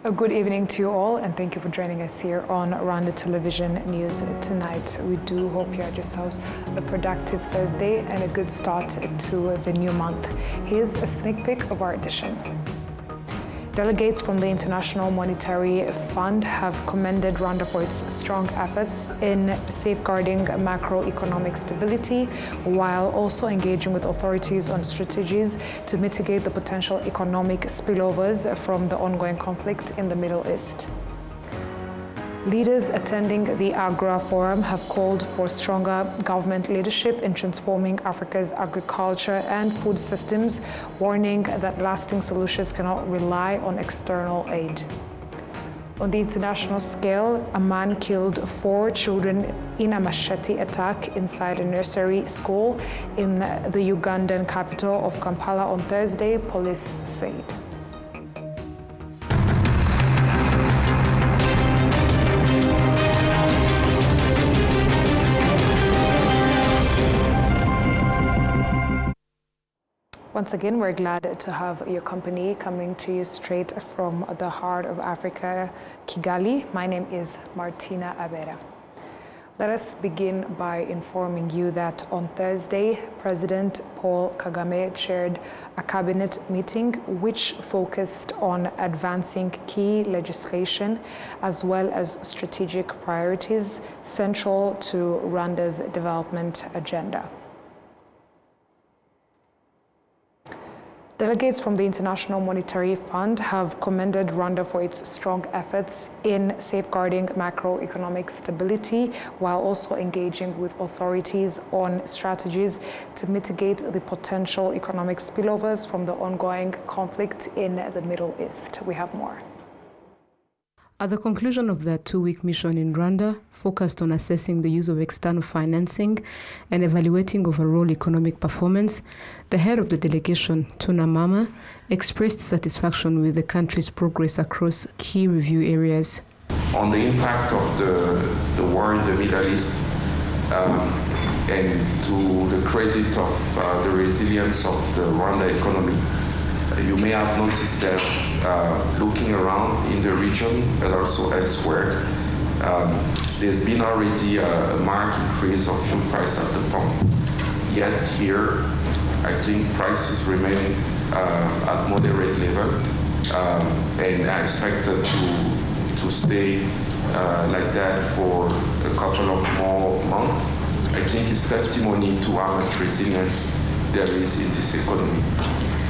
A good evening to you all, and thank you for joining us here on Rwanda Television News tonight. We do hope you had yourselves a productive Thursday and a good start to the new month. Here's a sneak peek of our edition. Delegates from the International Monetary Fund have commended Rwanda for its strong efforts in safeguarding macroeconomic stability, while also engaging with authorities on strategies to mitigate the potential economic spillovers from the ongoing conflict in the Middle East. Leaders attending the Agra Forum have called for stronger government leadership in transforming Africa's agriculture and food systems, warning that lasting solutions cannot rely on external aid. On the international scale, a man killed 4 children in a machete attack inside a nursery school in the Ugandan capital of Kampala on Thursday, police said. Once again, we're glad to have your company coming to you straight from the heart of Africa, Kigali. My name is Martina Abera. Let us begin by informing you that on Thursday, President Paul Kagame chaired a cabinet meeting which focused on advancing key legislation as well as strategic priorities central to Rwanda's development agenda. Delegates from the International Monetary Fund have commended Rwanda for its strong efforts in safeguarding macroeconomic stability, while also engaging with authorities on strategies to mitigate the potential economic spillovers from the ongoing conflict in the Middle East. We have more. At the conclusion of their 2-week mission in Rwanda, focused on assessing the use of external financing and evaluating overall economic performance, the head of the delegation, Tuna Mama, expressed satisfaction with the country's progress across key review areas. On the impact of the war in the Middle East, and to the credit of the resilience of the Rwanda economy, you may have noticed that looking around in the region but also elsewhere, there's been already a marked increase of fuel price at the pump. Yet here, I think prices remain at moderate level, and I expect it to stay like that for a couple of more months. I think it's testimony to how much resilience there is in this economy.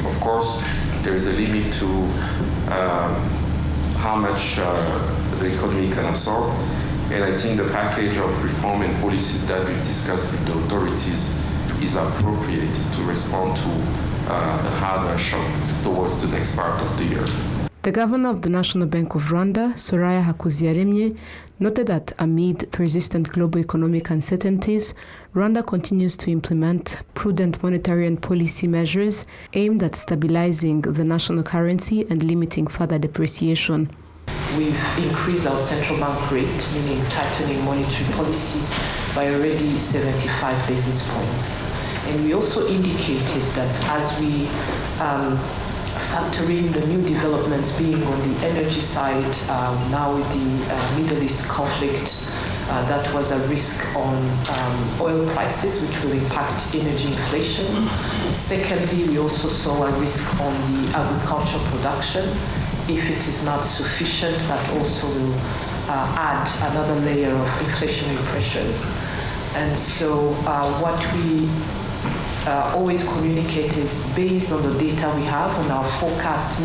Of course, there is a limit to how much the economy can absorb, and I think the package of reform and policies that we've discussed with the authorities is appropriate to respond to the harder shock towards the next part of the year. The governor of the National Bank of Rwanda, Soraya Hakuziyaremye, noted that amid persistent global economic uncertainties, Rwanda continues to implement prudent monetary and policy measures aimed at stabilizing the national currency and limiting further depreciation. We've increased our central bank rate, meaning tightening monetary policy, by already 75 basis points. And we also indicated that as we factor in the new developments being on the energy side, now with the Middle East conflict, that was a risk on oil prices, which will impact energy inflation. Secondly, we also saw a risk on the agricultural production. If it is not sufficient, that also will add another layer of inflationary pressures. And so what we always communicate is based on the data we have on our forecast,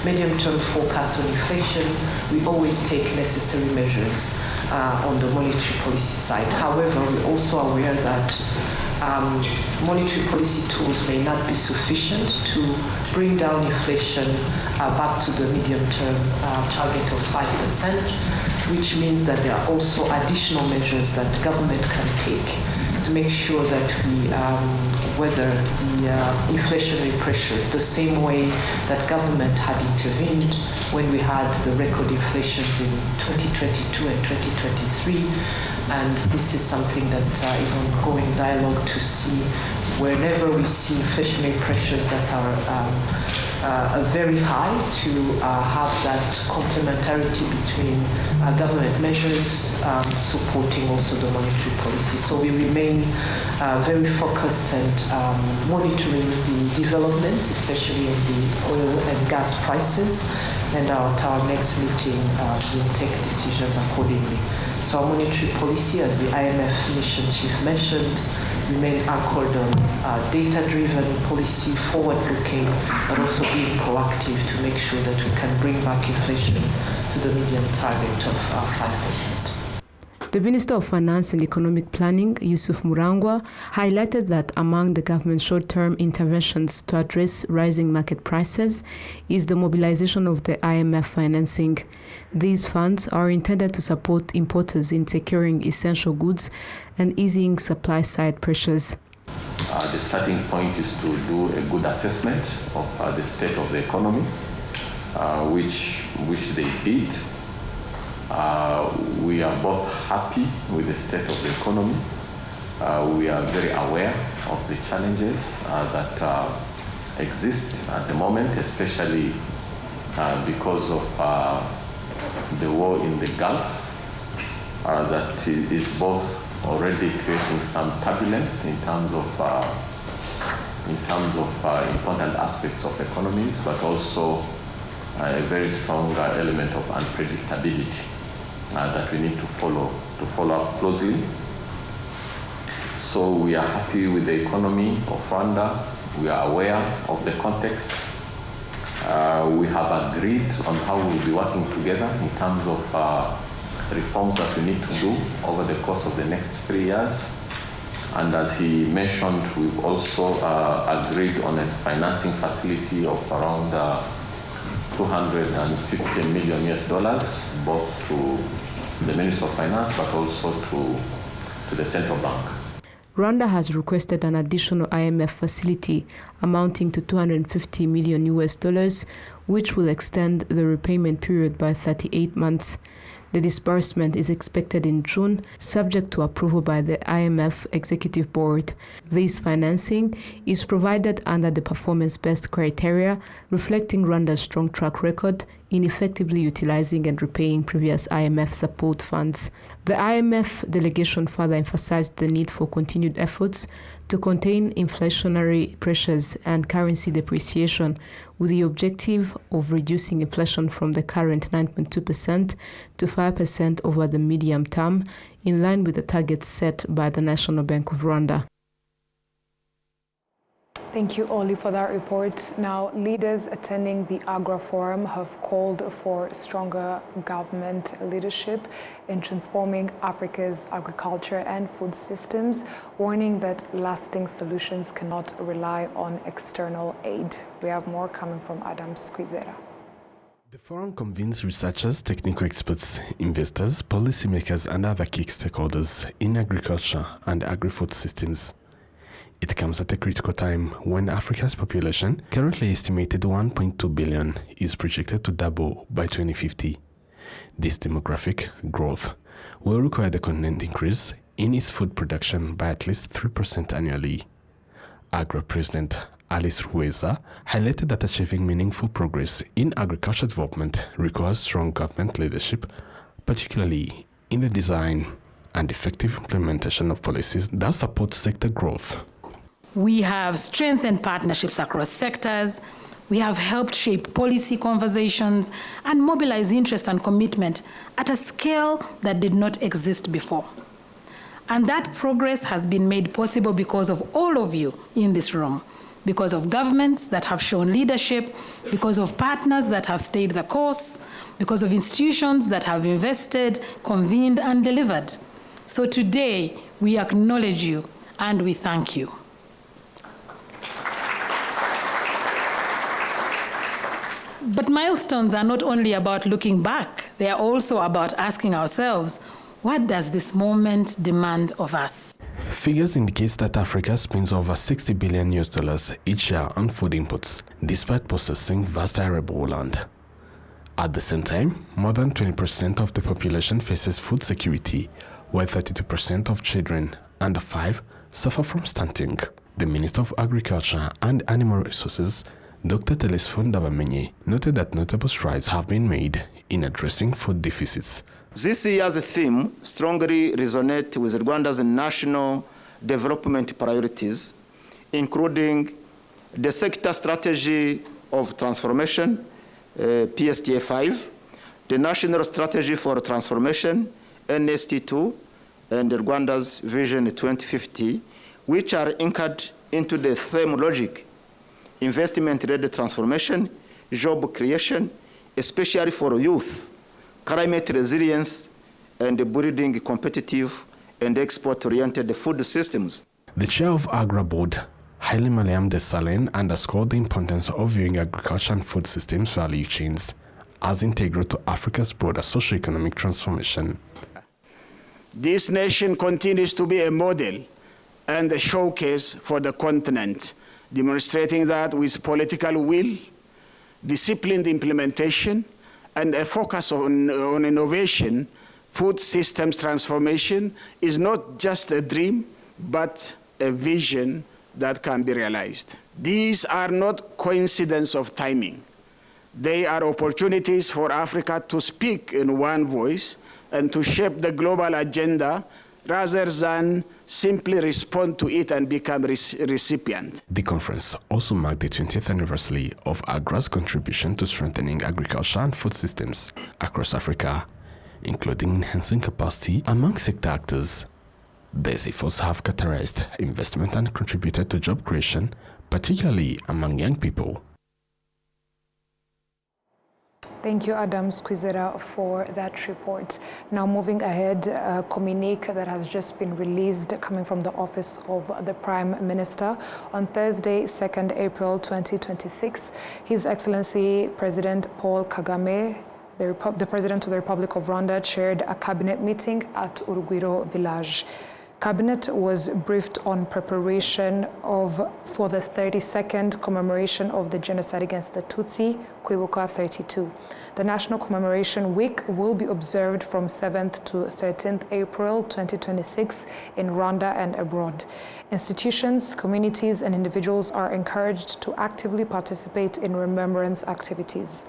medium-term forecast on inflation, we always take necessary measures on the monetary policy side. However, we're also aware that monetary policy tools may not be sufficient to bring down inflation back to the medium-term target of 5%, which means that there are also additional measures that the government can take to make sure that we weather the inflationary pressures the same way that government had intervened when we had the record inflations in 2022 and 2023. And this is something that is ongoing dialogue to see whenever we see inflationary pressures that are very high, to have that complementarity between government measures supporting also the monetary policy. So we remain very focused and monitoring the developments, especially in the oil and gas prices, and at our next meeting we'll take decisions accordingly. So our monetary policy, as the IMF mission chief mentioned, remain anchored on data-driven policy, forward-looking, but also being proactive to make sure that we can bring back inflation to the medium target of 5%. The Minister of Finance and Economic Planning, Yusuf Murangwa, highlighted that among the government's short-term interventions to address rising market prices is the mobilization of the IMF financing. These funds are intended to support importers in securing essential goods and easing supply-side pressures. The starting point is to do a good assessment of the state of the economy, which they did. We are both happy with the state of the economy. We are very aware of the challenges that exist at the moment, especially because of the war in the Gulf, that is both already creating some turbulence in terms of important aspects of economies, but also a very strong element of unpredictability that we need to follow up closely. So we are happy with the economy of Rwanda. We are aware of the context. We have agreed on how we'll be working together in terms of reforms that we need to do over the course of the next 3 years. And as he mentioned, we've also agreed on a financing facility of around $250 million, both to the Minister of Finance, but also to the Central Bank. Rwanda has requested an additional IMF facility amounting to $250 million, which will extend the repayment period by 38 months. The disbursement is expected in June, subject to approval by the IMF Executive Board. This financing is provided under the performance-based criteria, reflecting Rwanda's strong track record in effectively utilizing and repaying previous IMF support funds. The IMF delegation further emphasized the need for continued efforts to contain inflationary pressures and currency depreciation, with the objective of reducing inflation from the current 9.2% to 5% over the medium term, in line with the targets set by the National Bank of Rwanda. Thank you, Oli, for that report. Now, leaders attending the Agra Forum have called for stronger government leadership in transforming Africa's agriculture and food systems, warning that lasting solutions cannot rely on external aid. We have more coming from Adam Squizera. The forum convenes researchers, technical experts, investors, policymakers, and other key stakeholders in agriculture and agri-food systems. It comes at a critical time when Africa's population, currently estimated 1.2 billion, is projected to double by 2050. This demographic growth will require the continent increase in its food production by at least 3% annually. AGRA President Alice Rweza highlighted that achieving meaningful progress in agriculture development requires strong government leadership, particularly in the design and effective implementation of policies that support sector growth. We have strengthened partnerships across sectors. We have helped shape policy conversations and mobilize interest and commitment at a scale that did not exist before. And that progress has been made possible because of all of you in this room, because of governments that have shown leadership, because of partners that have stayed the course, because of institutions that have invested, convened, and delivered. So today, we acknowledge you and we thank you. But milestones are not only about looking back, they are also about asking ourselves, what does this moment demand of us? Figures indicate that Africa spends over $60 billion each year on food inputs, despite possessing vast arable land. At the same time, more than 20% of the population faces food security, while 32% of children under 5 suffer from stunting. The Minister of Agriculture and Animal Resources, Dr. Telesphone Davamenye, noted that notable strides have been made in addressing food deficits. This year's theme strongly resonates with Rwanda's national development priorities, including the sector strategy of transformation, PSTA 5, the National Strategy for Transformation, NST2, and Rwanda's Vision 2050, which are anchored into the theme logic: investment-led transformation, job creation, especially for youth, climate resilience, and building competitive and export-oriented food systems. The chair of Agra Board, Haile Mariam Desalegn, underscored the importance of viewing agriculture and food systems value chains as integral to Africa's broader socio-economic transformation. This nation continues to be a model and a showcase for the continent, demonstrating that with political will, disciplined implementation, and a focus on innovation, food systems transformation is not just a dream, but a vision that can be realized. These are not coincidence of timing. They are opportunities for Africa to speak in one voice and to shape the global agenda rather than simply respond to it and become recipient. The conference also marked the 20th anniversary of Agra's contribution to strengthening agriculture and food systems across Africa, including enhancing capacity among sector actors. These efforts have catalyzed investment and contributed to job creation, particularly among young people. Thank you, Adam Squizera, for that report. Now, moving ahead, a communique that has just been released coming from the Office of the Prime Minister. On Thursday, 2nd April 2026, His Excellency President Paul Kagame, the President of the Republic of Rwanda, chaired a cabinet meeting at Urugwiro village. Cabinet was briefed on preparation for the 32nd commemoration of the genocide against the Tutsi, Kwibuka 32. The National Commemoration Week will be observed from 7th to 13th April 2026 in Rwanda and abroad. Institutions, communities, and individuals are encouraged to actively participate in remembrance activities.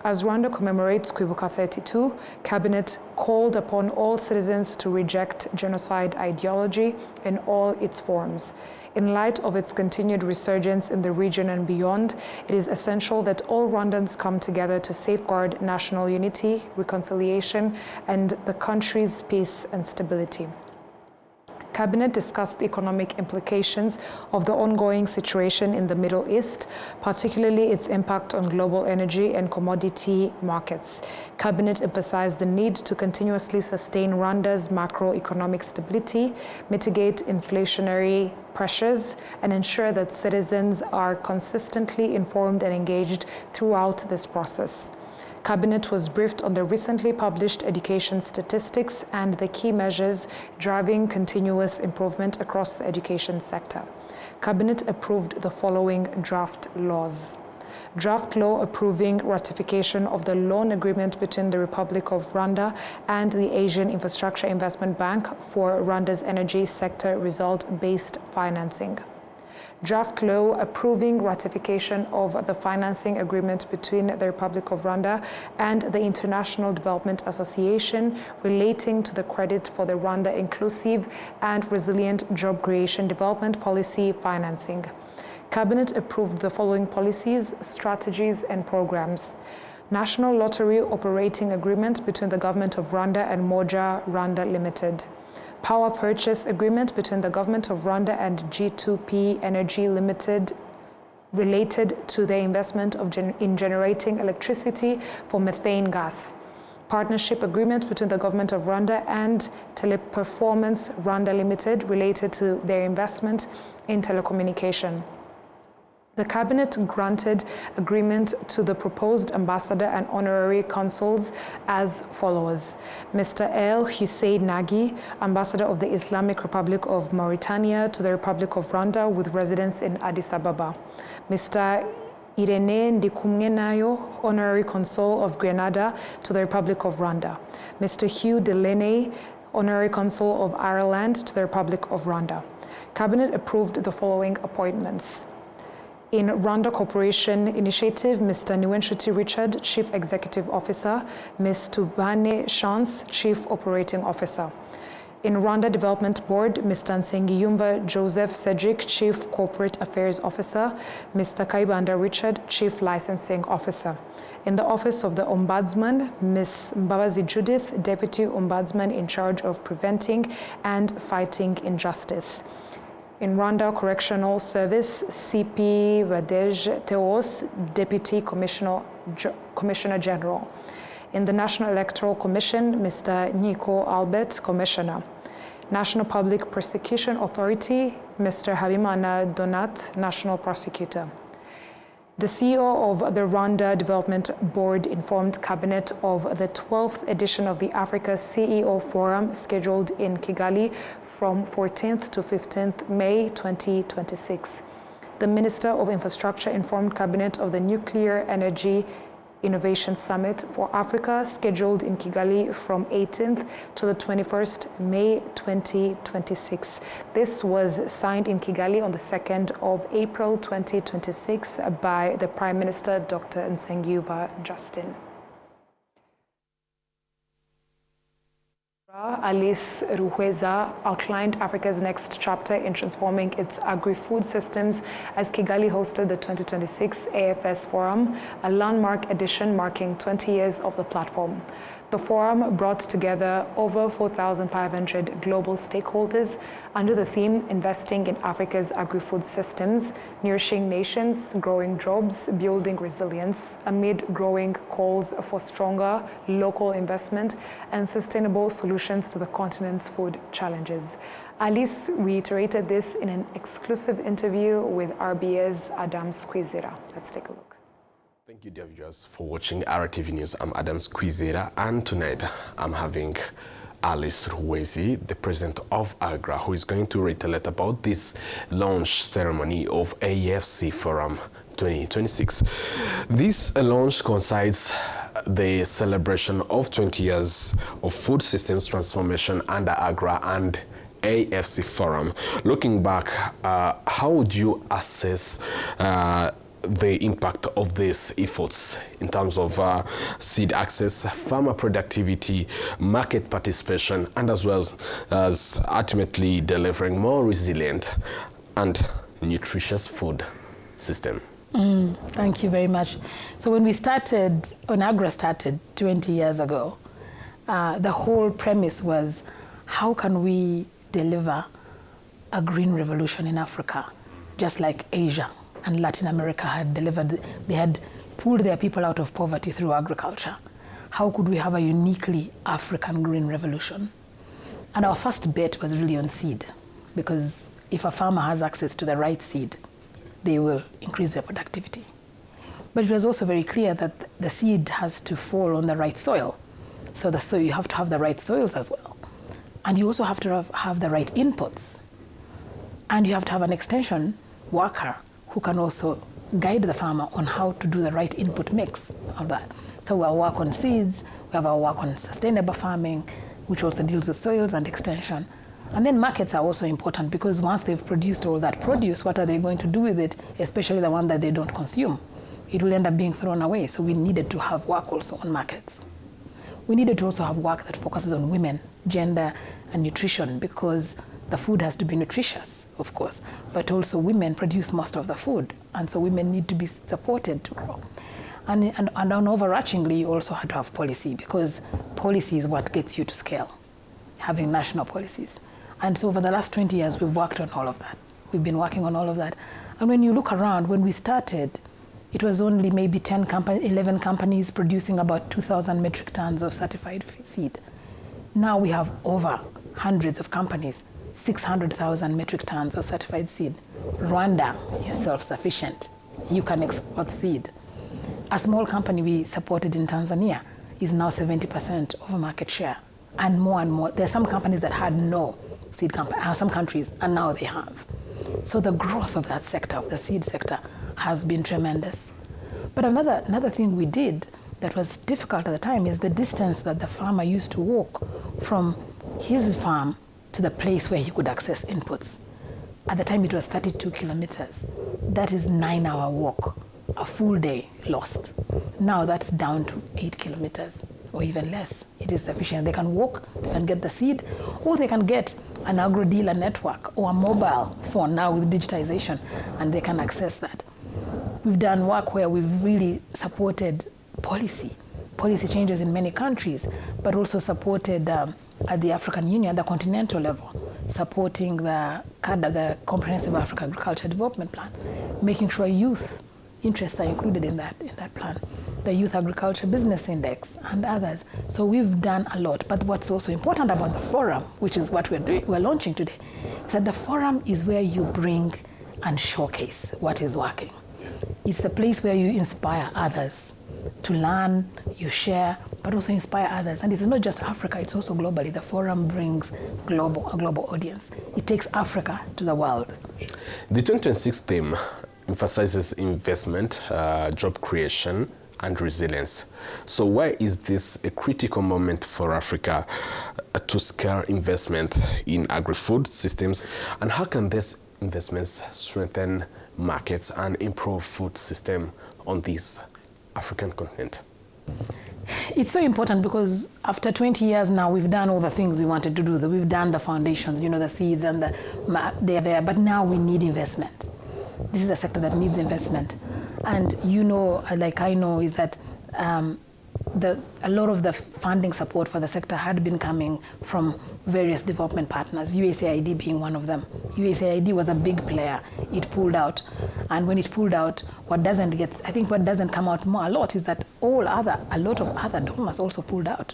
As Rwanda commemorates Kwibuka 32, Cabinet called upon all citizens to reject genocide ideology in all its forms. In light of its continued resurgence in the region and beyond, it is essential that all Rwandans come together to safeguard national unity, reconciliation, and the country's peace and stability. Cabinet discussed the economic implications of the ongoing situation in the Middle East, particularly its impact on global energy and commodity markets. Cabinet emphasized the need to continuously sustain Rwanda's macroeconomic stability, mitigate inflationary pressures, and ensure that citizens are consistently informed and engaged throughout this process. Cabinet was briefed on the recently published education statistics and the key measures driving continuous improvement across the education sector. Cabinet approved the following draft laws. Draft law approving ratification of the loan agreement between the Republic of Rwanda and the Asian Infrastructure Investment Bank for Rwanda's energy sector result-based financing. Draft law approving ratification of the financing agreement between the Republic of Rwanda and the International Development Association relating to the credit for the Rwanda Inclusive and Resilient Job Creation Development Policy financing. Cabinet approved the following policies, strategies, and programs. National Lottery Operating Agreement between the Government of Rwanda and Moja Rwanda Limited. Power Purchase Agreement between the Government of Rwanda and G2P Energy Limited related to the investment in generating electricity for methane gas. Partnership Agreement between the Government of Rwanda and Teleperformance Rwanda Limited related to their investment in telecommunication. The Cabinet granted agreement to the proposed ambassador and honorary consuls as follows. Mr. El Hussein Nagy, Ambassador of the Islamic Republic of Mauritania to the Republic of Rwanda with residence in Addis Ababa. Mr. Irene Ndikumwenayo, Honorary Consul of Grenada to the Republic of Rwanda. Mr. Hugh Delaney, Honorary Consul of Ireland to the Republic of Rwanda. Cabinet approved the following appointments. In Rwanda Corporation Initiative, Mr. Niwenshuti Richard, Chief Executive Officer, Ms. Tubane Chance, Chief Operating Officer. In Rwanda Development Board, Mr. Nsengiyumva Joseph Cedric, Chief Corporate Affairs Officer, Mr. Kaibanda Richard, Chief Licensing Officer. In the Office of the Ombudsman, Ms. Mbabazi Judith, Deputy Ombudsman in charge of preventing and fighting injustice. In Rwanda Correctional Service, CP Badej Teos, Deputy Commissioner General. In the National Electoral Commission, Mr. Niko Albert, Commissioner. National Public Prosecution Authority, Mr. Habimana Donat, National Prosecutor. The CEO of the Rwanda Development Board informed Cabinet of the 12th edition of the Africa CEO Forum scheduled in Kigali from 14th to 15th May 2026. The Minister of Infrastructure informed Cabinet of the Nuclear Energy Innovation Summit for Africa scheduled in Kigali from 18th to the 21st May 2026. This was signed in Kigali on the 2nd of April 2026 by the Prime Minister, Dr. Nsengiyumva Justin. Alice Ruhweza outlined Africa's next chapter in transforming its agri-food systems as Kigali hosted the 2026 AFS Forum, a landmark edition marking 20 years of the platform. The forum brought together over 4,500 global stakeholders under the theme Investing in Africa's Agri-Food Systems, Nourishing Nations, Growing Jobs, Building Resilience, amid growing calls for stronger local investment and sustainable solutions to the continent's food challenges. Alice reiterated this in an exclusive interview with RBA's Adam Squizera. Let's take a look. Thank you, dear viewers, for watching RwandaTV News. I'm Adam Squizera, and tonight I'm having Alice Ruhweza, the president of AGRA, who is going to reiterate about this launch ceremony of AFC Forum 2026. This launch coincides the celebration of 20 years of food systems transformation under AGRA and AFC Forum. Looking back, how would you assess the impact of these efforts in terms of seed access, farmer productivity, market participation, and as well as ultimately delivering more resilient and nutritious food system? Thank you very much. So when AGRA started 20 years ago, the whole premise was, how can we deliver a green revolution in Africa, just like Asia and Latin America had delivered? They had pulled their people out of poverty through agriculture. How could we have a uniquely African green revolution? And our first bet was really on seed, because if a farmer has access to the right seed, they will increase their productivity. But it was also very clear that the seed has to fall on the right soil. So you have to have the right soils as well. And you also have to have the right inputs. And you have to have an extension worker who can also guide the farmer on how to do the right input mix of that. So we'll work on seeds, we have our work on sustainable farming, which also deals with soils and extension. And then markets are also important, because once they've produced all that produce, what are they going to do with it, especially the one that they don't consume? It will end up being thrown away. So we needed to have work also on markets. We needed to also have work that focuses on women, gender, and nutrition, because the food has to be nutritious, of course, but also women produce most of the food, and so women need to be supported to grow. And overarchingly, you also had to have policy, because policy is what gets you to scale, having national policies. And so over the last 20 years, we've worked on all of that. We've been working on all of that. And when you look around, when we started, it was only maybe 11 companies producing about 2,000 metric tons of certified seed. Now we have over hundreds of companies, 600,000 metric tons of certified seed. Rwanda is self-sufficient. You can export seed. A small company we supported in Tanzania is now 70% of a market share. And more. There are some companies that had no seed company, some countries, and now they have. So the growth of that sector, of the seed sector, has been tremendous. But another thing we did that was difficult at the time is the distance that the farmer used to walk from his farm to the place where he could access inputs. At the time, it was 32 kilometers. That is 9-hour walk, a full day lost. Now that's down to 8 kilometers or even less. It is sufficient. They can walk, they can get the seed, or they can get an agro-dealer network or a mobile phone now with digitization, and they can access that. We've done work where we've really supported policy changes in many countries, but also supported at the African Union, the continental level, supporting the Comprehensive Africa Agriculture Development Plan, making sure youth interests are included in that plan, the Youth Agriculture Business Index and others. So we've done a lot. But what's also important about the forum, which is what we're launching today, is that the forum is where you bring and showcase what is working. It's the place where you inspire others to learn, you share, but also inspire others. And it's not just Africa, it's also globally. The forum brings a global audience. It takes Africa to the world. The 2026 theme emphasizes investment, job creation, and resilience. So why is this a critical moment for Africa to scale investment in agri-food systems? And how can these investments strengthen markets and improve food system on this African continent? It's so important because after 20 years now, we've done all the things we wanted to do. We've done the foundations, the seeds and they're there, but now we need investment. This is a sector that needs investment. And like I know, is that a lot of the funding support for the sector had been coming from various development partners, USAID being one of them. USAID was a big player. It pulled out. And when it pulled out, what doesn't come out a lot is that a lot of other donors also pulled out.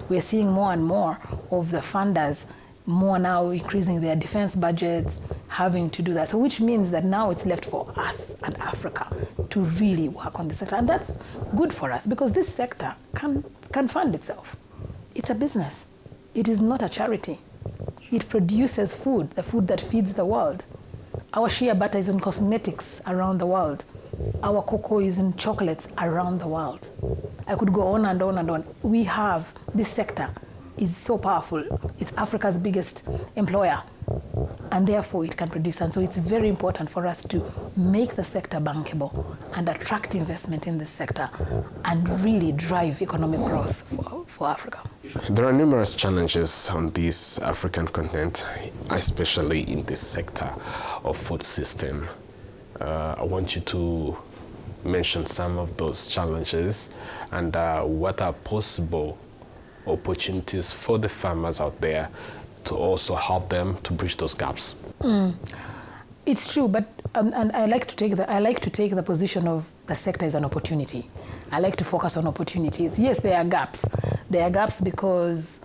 We're seeing more and more of the funders more now increasing their defense budgets, having to do that. So which means that now it's left for us and Africa to really work on this sector. And that's good for us because this sector can fund itself. It's a business. It is not a charity. It produces food, the food that feeds the world. Our shea butter is in cosmetics around the world. Our cocoa is in chocolates around the world. I could go on and on and on. We have this sector. Is so powerful. It's Africa's biggest employer, and therefore it can produce. And so it's very important for us to make the sector bankable and attract investment in this sector and really drive economic growth for Africa. There are numerous challenges on this African continent, especially in this sector of food system. I want you to mention some of those challenges and what are possible opportunities for the farmers out there to also help them to bridge those gaps. It's true, but and I like to take the position of the sector as an opportunity. I like to focus on opportunities. Yes, there are gaps. There are gaps because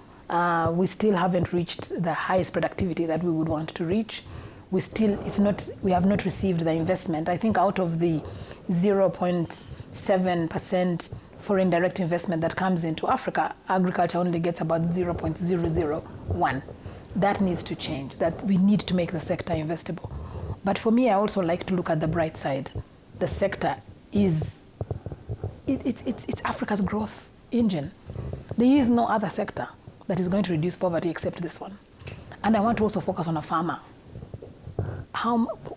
we still haven't reached the highest productivity that we would want to reach. We have not received the investment. I think out of the 0.7% foreign direct investment that comes into Africa, agriculture only gets about 0.001. That needs to change. That we need to make the sector investable. But for me, I also like to look at the bright side. The sector it's Africa's growth engine. There is no other sector that is going to reduce poverty except this one. And I want to also focus on a farmer.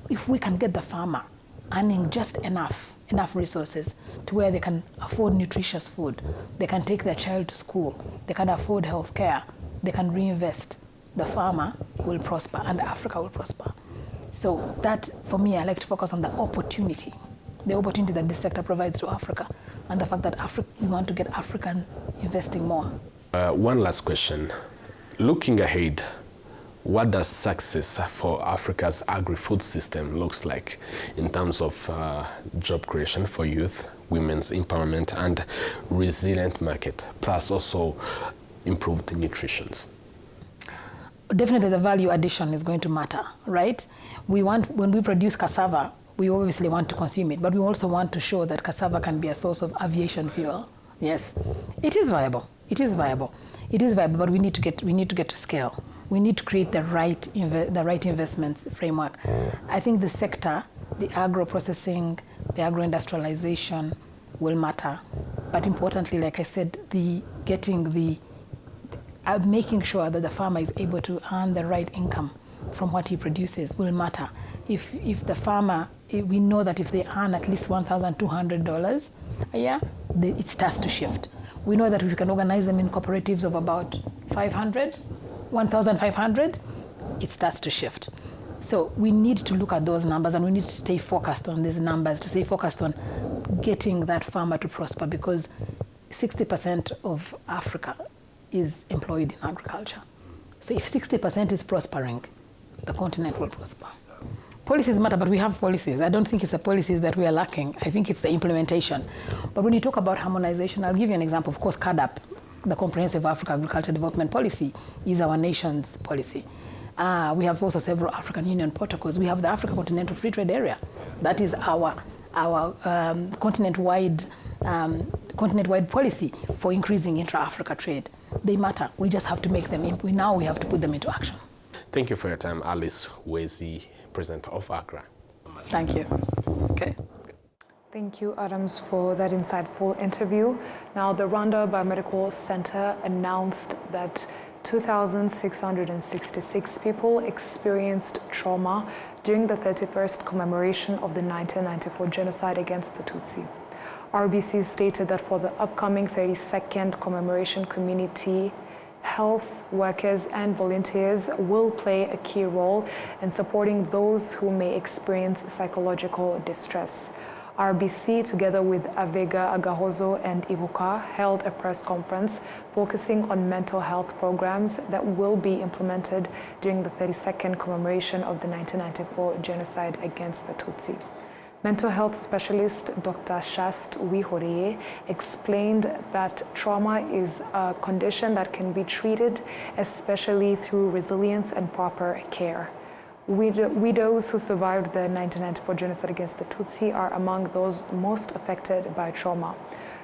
If we can get the farmer earning just enough resources to where they can afford nutritious food, they can take their child to school, they can afford health care, they can reinvest, the farmer will prosper and Africa will prosper. So that, for me, I like to focus on the opportunity that this sector provides to Africa and the fact that we want to get African investing more. One last question. Looking ahead, what does success for Africa's agri-food system looks like in terms of job creation for youth, women's empowerment, and resilient market, plus also improved nutrition? Definitely the value addition is going to matter, right? When we produce cassava, we obviously want to consume it, but we also want to show that cassava can be a source of aviation fuel. Yes, it is viable. It is viable. It is viable, but we need to get to scale. We need to create the right investments framework. I think the sector, the agro-processing, the agro-industrialization will matter. But importantly, like I said, making sure that the farmer is able to earn the right income from what he produces will matter. If the farmer, we know that if they earn at least $1,200 a year, it starts to shift. We know that if you can organize them in cooperatives of about 1,500, it starts to shift. So we need to look at those numbers, and we need to stay focused on these numbers, to stay focused on getting that farmer to prosper, because 60% of Africa is employed in agriculture. So if 60% is prospering, the continent will prosper. Policies matter, but we have policies. I don't think it's the policies that we are lacking. I think it's the implementation. But when you talk about harmonization, I'll give you an example. Of course, CADAP, the Comprehensive Africa Agriculture Development Policy, is our nation's policy. We have also several African Union protocols. We have the Africa Continental Free Trade Area. That is our continent-wide policy for increasing intra-Africa trade. They matter. We just have to make them. Now we have to put them into action. Thank you for your time, Alice Wezi, President of AGRA. Thank you. Okay. Thank you, Adams, for that insightful interview. Now, the Rwanda Biomedical Center announced that 2,666 people experienced trauma during the 31st commemoration of the 1994 genocide against the Tutsi. RBC stated that for the upcoming 32nd commemoration, community health workers and volunteers will play a key role in supporting those who may experience psychological distress. RBC, together with Avega, Agahozo, and Ibuka, held a press conference focusing on mental health programs that will be implemented during the 32nd commemoration of the 1994 genocide against the Tutsi. Mental health specialist Dr. Shast Wihoreye explained that trauma is a condition that can be treated, especially through resilience and proper care. Widows who survived the 1994 genocide against the Tutsi are among those most affected by trauma.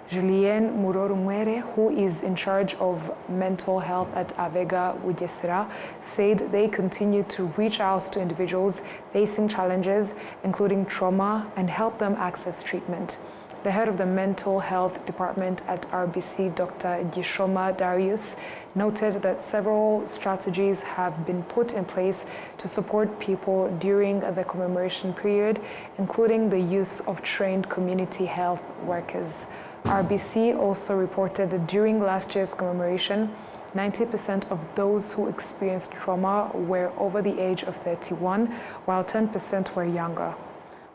Julienne Murorumwere, who is in charge of mental health at Avega Bugesera, said they continue to reach out to individuals facing challenges, including trauma, and help them access treatment. The head of the mental health department at RBC, Dr. Gishoma Darius, noted that several strategies have been put in place to support people during the commemoration period, including the use of trained community health workers. RBC also reported that during last year's commemoration, 90% of those who experienced trauma were over the age of 31, while 10% were younger.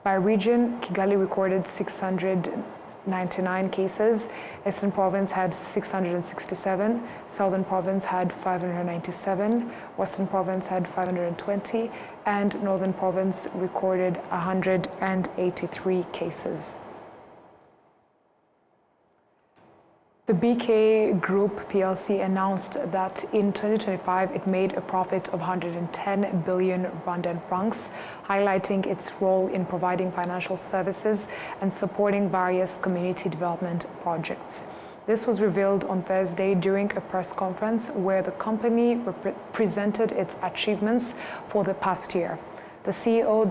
By region, Kigali recorded 699 cases, Eastern Province had 667, Southern Province had 597, Western Province had 520, and Northern Province recorded 183 cases. The BK Group plc announced that in 2025 it made a profit of 110 billion Rwandan francs, highlighting its role in providing financial services and supporting various community development projects. This was revealed on Thursday during a press conference where the company presented its achievements for the past year. The CEO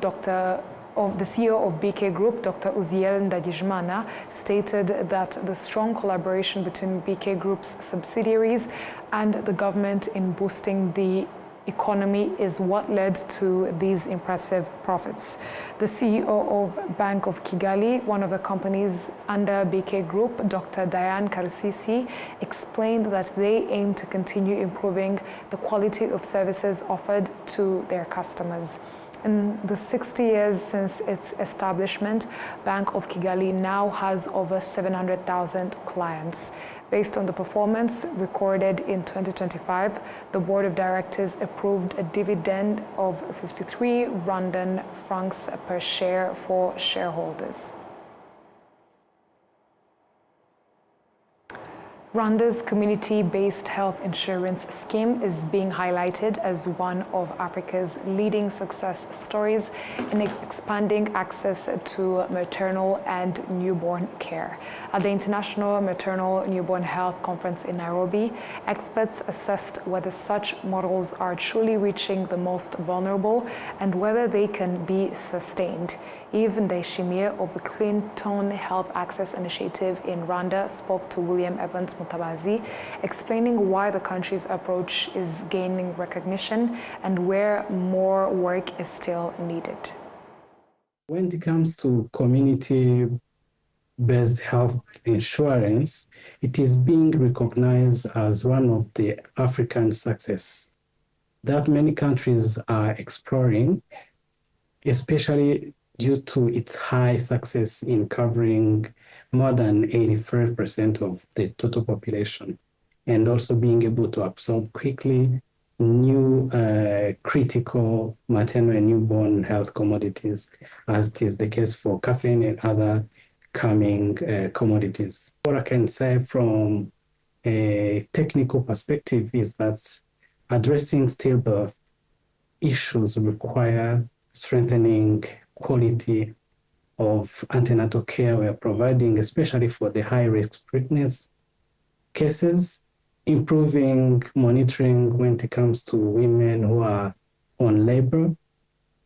of BK Group, Dr. Uziel Ndagijimana, stated that the strong collaboration between BK Group's subsidiaries and the government in boosting the economy is what led to these impressive profits. The CEO of Bank of Kigali, one of the companies under BK Group, Dr. Diane Karusisi, explained that they aim to continue improving the quality of services offered to their customers. In the 60 years since its establishment, Bank of Kigali now has over 700,000 clients. Based on the performance recorded in 2025, the board of directors approved a dividend of 53 Rwandan francs per share for shareholders. Rwanda's community-based health insurance scheme is being highlighted as one of Africa's leading success stories in expanding access to maternal and newborn care. At the International Maternal Newborn Health Conference in Nairobi, experts assessed whether such models are truly reaching the most vulnerable and whether they can be sustained. Eve Ndayishimiye of the Clinton Health Access Initiative in Rwanda spoke to William Evans Mutabazi, explaining why the country's approach is gaining recognition and where more work is still needed. When it comes to community-based health insurance, it is being recognized as one of the African success that many countries are exploring, especially due to its high success in covering more than 85% of the total population, and also being able to absorb quickly new critical maternal and newborn health commodities, as it is the case for caffeine and other calming commodities. What I can say from a technical perspective is that addressing stillbirth issues require strengthening quality of antenatal care we are providing, especially for the high-risk pregnancy cases, improving monitoring when it comes to women who are on labor,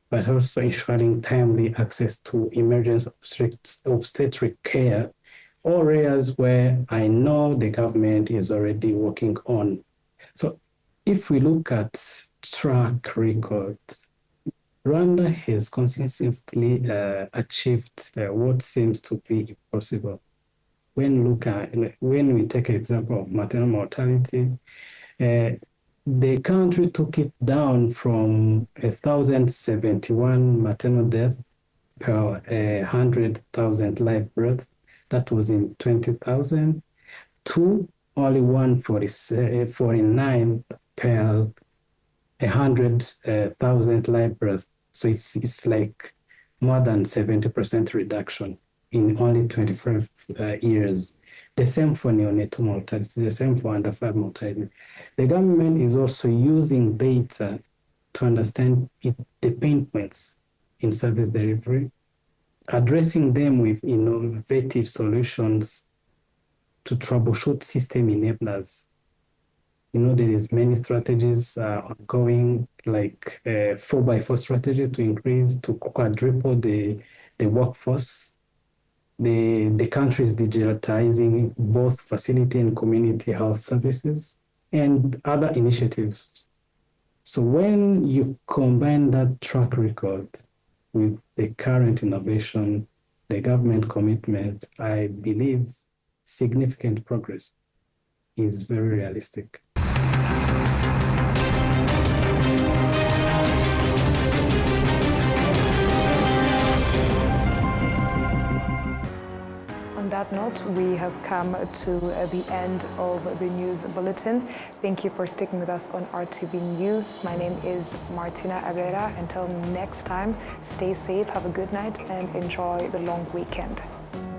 but also ensuring timely access to emergency obstetric care, all areas where I know the government is already working on. So if we look at track record, Rwanda has consistently achieved what seems to be impossible. When we take an example of maternal mortality, the country took it down from 1,071 maternal deaths per 100,000 live births, that was in 20,000, to only 149 per 100,000 live births. So it's like more than 70% reduction in only 25 years. The same for neonatal mortality, the same for under 5 mortality. The government is also using data to understand the pain points in service delivery, addressing them with innovative solutions to troubleshoot system enablers. There is many strategies ongoing, like 4x4 strategy to quadruple the workforce. The country is digitizing both facility and community health services and other initiatives. So when you combine that track record with the current innovation, the government commitment, I believe significant progress is very realistic. On that note, we have come to the end of the news bulletin. Thank you for sticking with us on RTV News. My name is Martina Abrera. Until next time, stay safe, have a good night, and enjoy the long weekend.